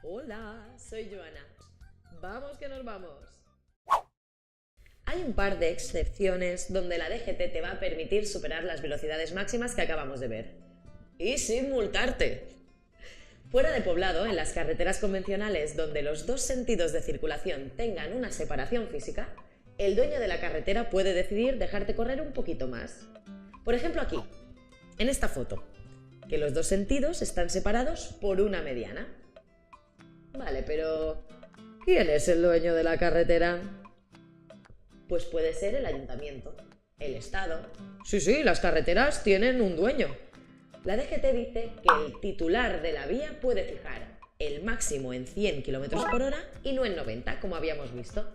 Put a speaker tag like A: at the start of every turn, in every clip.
A: Hola, soy Joana. Vamos que nos vamos. Hay un par de excepciones donde la DGT te va a permitir superar las velocidades máximas que acabamos de ver. Y sin multarte. Fuera de poblado, en las carreteras convencionales donde los dos sentidos de circulación tengan una separación física, el dueño de la carretera puede decidir dejarte correr un poquito más. Por ejemplo aquí, en esta foto, que los dos sentidos están separados por una mediana. Vale, pero ¿quién es el dueño de la carretera? Pues puede ser el ayuntamiento, el Estado. Sí, las carreteras tienen un dueño. La DGT dice que el titular de la vía puede fijar el máximo en 100 km por hora y no en 90, como habíamos visto.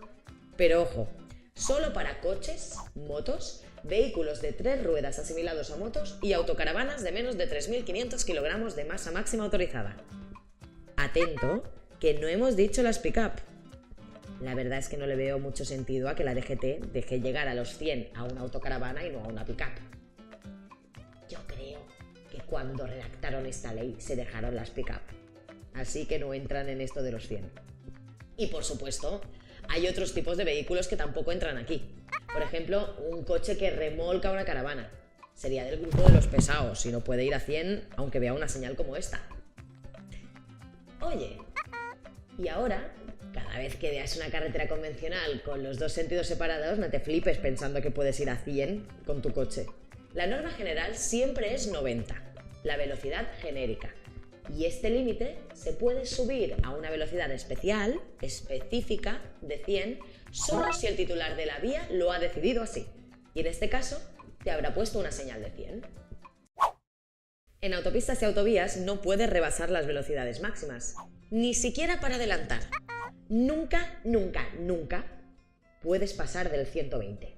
A: Pero ojo, solo para coches, motos, vehículos de 3 ruedas asimilados a motos y autocaravanas de menos de 3.500 kilogramos de masa máxima autorizada. Atento, que no hemos dicho las pick-up. La verdad es que no le veo mucho sentido a que la DGT deje llegar a los 100 a una autocaravana y no a una pick-up. Yo creo que cuando redactaron esta ley se dejaron las pick-up, así que no entran en esto de los 100. Y por supuesto, hay otros tipos de vehículos que tampoco entran aquí. Por ejemplo, un coche que remolca una caravana. Sería del grupo de los pesados y no puede ir a 100 aunque vea una señal como esta. Oye, y ahora, cada vez que veas una carretera convencional con los dos sentidos separados, no te flipes pensando que puedes ir a 100 con tu coche. La norma general siempre es 90, la velocidad genérica. Y este límite se puede subir a una velocidad especial, específica, de 100, solo si el titular de la vía lo ha decidido así. Y en este caso, te habrá puesto una señal de 100. En autopistas y autovías no puedes rebasar las velocidades máximas, ni siquiera para adelantar. Nunca puedes pasar del 120.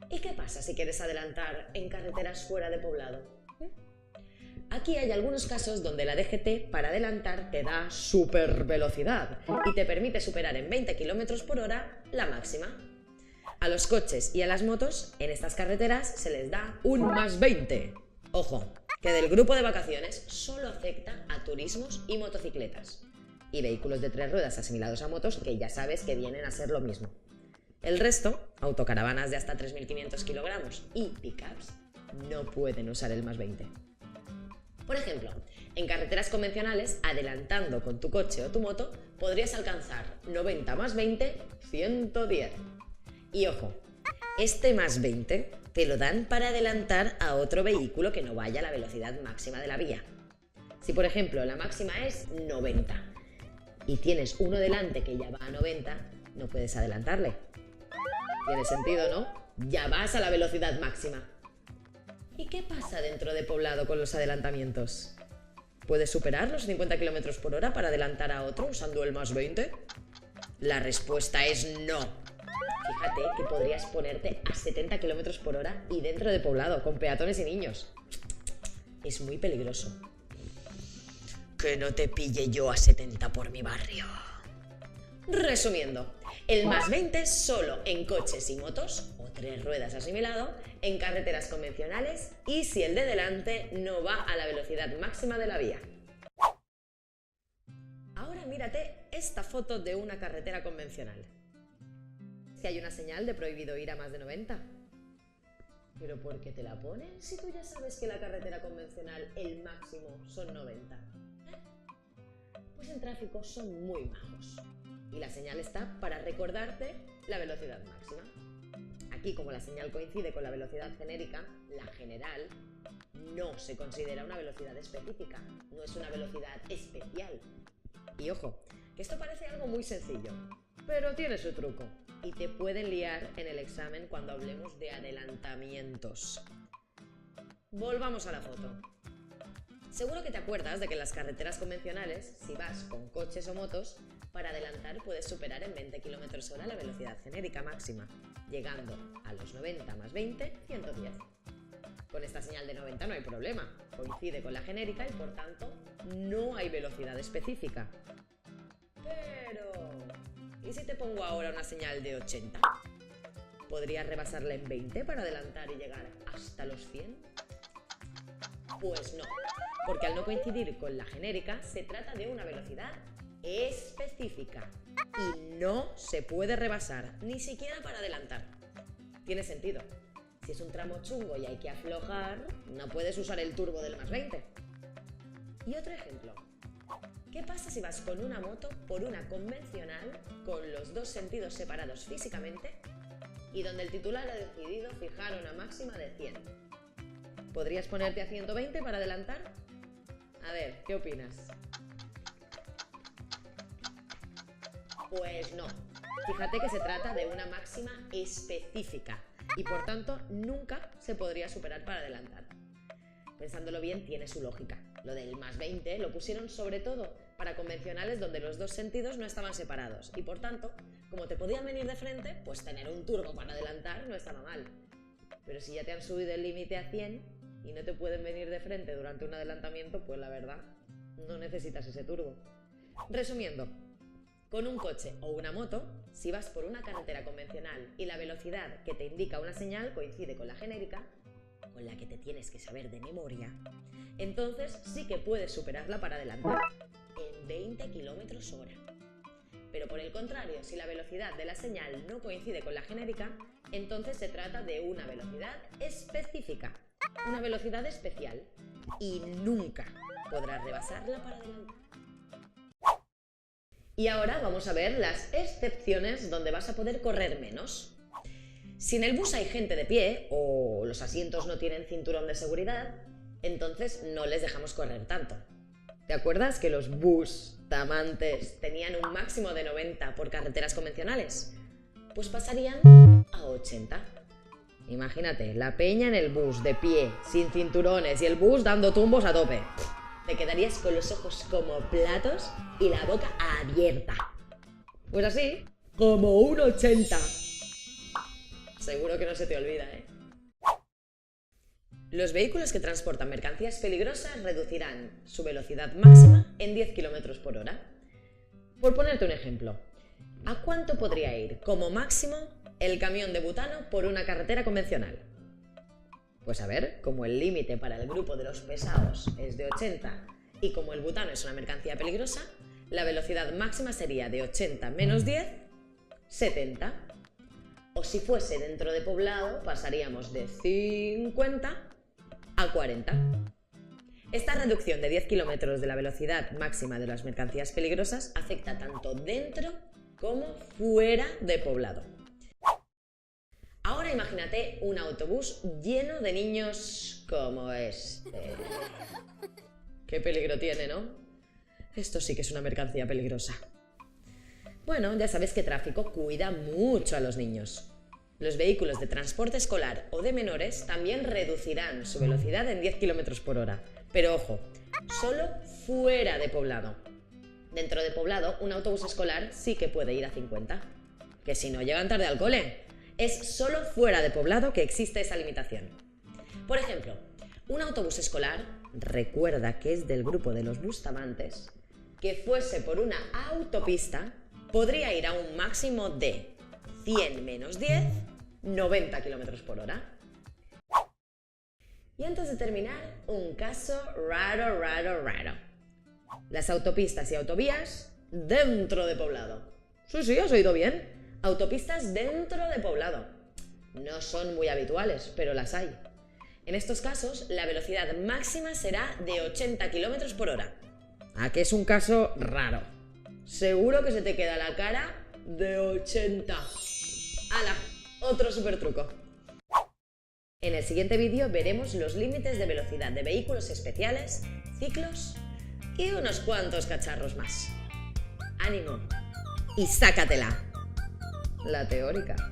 A: ¿Y qué pasa si quieres adelantar en carreteras fuera de poblado? Aquí hay algunos casos donde la DGT para adelantar te da super velocidad y te permite superar en 20 km por hora la máxima. A los coches y a las motos en estas carreteras se les da un +20. Ojo, que del grupo de vacaciones solo afecta a turismos y motocicletas. Y vehículos de 3 ruedas asimilados a motos que ya sabes que vienen a ser lo mismo. El resto, autocaravanas de hasta 3.500 kilogramos y pickups, no pueden usar el +20. Por ejemplo, en carreteras convencionales, adelantando con tu coche o tu moto, podrías alcanzar 90 +20, 110. Y ojo, este +20 te lo dan para adelantar a otro vehículo que no vaya a la velocidad máxima de la vía. Si por ejemplo la máxima es 90 y tienes uno delante que ya va a 90, no puedes adelantarle. Tiene sentido, ¿no? Ya vas a la velocidad máxima. ¿Y qué pasa dentro de poblado con los adelantamientos? ¿Puedes superar los 50 km por hora para adelantar a otro usando el +20? La respuesta es no. Fíjate que podrías ponerte a 70 km por hora y dentro de poblado, con peatones y niños. Es muy peligroso. Que no te pille yo a 70 por mi barrio. Resumiendo, el +20 solo en coches y motos, o 3 ruedas asimilado, en carreteras convencionales y si el de delante no va a la velocidad máxima de la vía. Ahora mírate esta foto de una carretera convencional. Que hay una señal de prohibido ir a más de 90. ¿Pero por qué te la ponen si tú ya sabes que la carretera convencional el máximo son 90? Pues en tráfico son muy majos. Y la señal está para recordarte la velocidad máxima. Aquí, como la señal coincide con la velocidad genérica, la general no se considera una velocidad específica, no es una velocidad especial. Y ojo, que esto parece algo muy sencillo, pero tiene su truco y te pueden liar en el examen cuando hablemos de adelantamientos. Volvamos a la foto. Seguro que te acuerdas de que en las carreteras convencionales, si vas con coches o motos, para adelantar puedes superar en 20 km hora la velocidad genérica máxima, llegando a los 90 +20, 110. Con esta señal de 90 no hay problema, coincide con la genérica y por tanto no hay velocidad específica. Pero, ¿y si te pongo ahora una señal de 80? ¿Podrías rebasarla en 20 para adelantar y llegar hasta los 100? Pues no. porque al no coincidir con la genérica se trata de una velocidad específica y no se puede rebasar, ni siquiera para adelantar. Tiene sentido. Si es un tramo chungo y hay que aflojar, no puedes usar el turbo del más 20. Y otro ejemplo. ¿Qué pasa si vas con una moto por una convencional con los dos sentidos separados físicamente y donde el titular ha decidido fijar una máxima de 100? ¿Podrías ponerte a 120 para adelantar? A ver, ¿qué opinas? Pues no. Fíjate que se trata de una máxima específica y por tanto nunca se podría superar para adelantar. Pensándolo bien, tiene su lógica. Lo del más 20 lo pusieron sobre todo para convencionales donde los dos sentidos no estaban separados y por tanto, como te podían venir de frente, pues tener un turbo para adelantar no estaba mal. Pero si ya te han subido el límite a 100 y no te pueden venir de frente durante un adelantamiento, pues la verdad, no necesitas ese turbo. Resumiendo, con un coche o una moto, si vas por una carretera convencional y la velocidad que te indica una señal coincide con la genérica, con la que te tienes que saber de memoria, entonces sí que puedes superarla para adelantar en 20 km/h. Pero por el contrario, si la velocidad de la señal no coincide con la genérica, entonces se trata de una velocidad específica, una velocidad especial, y nunca podrás rebasarla para adelantar. Y ahora vamos a ver las excepciones donde vas a poder correr menos. Si en el bus hay gente de pie o los asientos no tienen cinturón de seguridad, entonces no les dejamos correr tanto. ¿Te acuerdas que los Bustamantes tenían un máximo de 90 por carreteras convencionales? Pues pasarían a 80. Imagínate, la peña en el bus de pie, sin cinturones y el bus dando tumbos a tope. Te quedarías con los ojos como platos y la boca abierta. Pues así, como un 80. Seguro que no se te olvida, ¿eh? Los vehículos que transportan mercancías peligrosas reducirán su velocidad máxima en 10 km/h. Por ponerte un ejemplo, ¿a cuánto podría ir como máximo el camión de butano por una carretera convencional? Pues a ver, como el límite para el grupo de los pesados es de 80 y como el butano es una mercancía peligrosa, la velocidad máxima sería de 80 menos 10, 70. O si fuese dentro de poblado, pasaríamos de 50 a 40. Esta reducción de 10 km de la velocidad máxima de las mercancías peligrosas afecta tanto dentro como fuera de poblado. Ahora imagínate un autobús lleno de niños como este. Qué peligro tiene, ¿no? Esto sí que es una mercancía peligrosa. Bueno, ya sabes que tráfico cuida mucho a los niños. Los vehículos de transporte escolar o de menores también reducirán su velocidad en 10 km/h. Pero ojo, solo fuera de poblado. Dentro de poblado, un autobús escolar sí que puede ir a 50. Que si no llegan tarde al cole. Es solo fuera de poblado que existe esa limitación. Por ejemplo, un autobús escolar, recuerda que es del grupo de los Bustamantes, que fuese por una autopista, podría ir a un máximo de 100 menos 10, 90 km/h. Y antes de terminar, un caso raro. Las autopistas y autovías dentro de poblado. Sí, has oído bien. Autopistas dentro de poblado. No son muy habituales, pero las hay. En estos casos, la velocidad máxima será de 80 km/h. ¿A qué es un caso raro? Seguro que se te queda la cara de 80. ¡Hala! Otro super truco. En el siguiente vídeo veremos los límites de velocidad de vehículos especiales, ciclos y unos cuantos cacharros más. ¡Ánimo! Y sácatela. La teórica.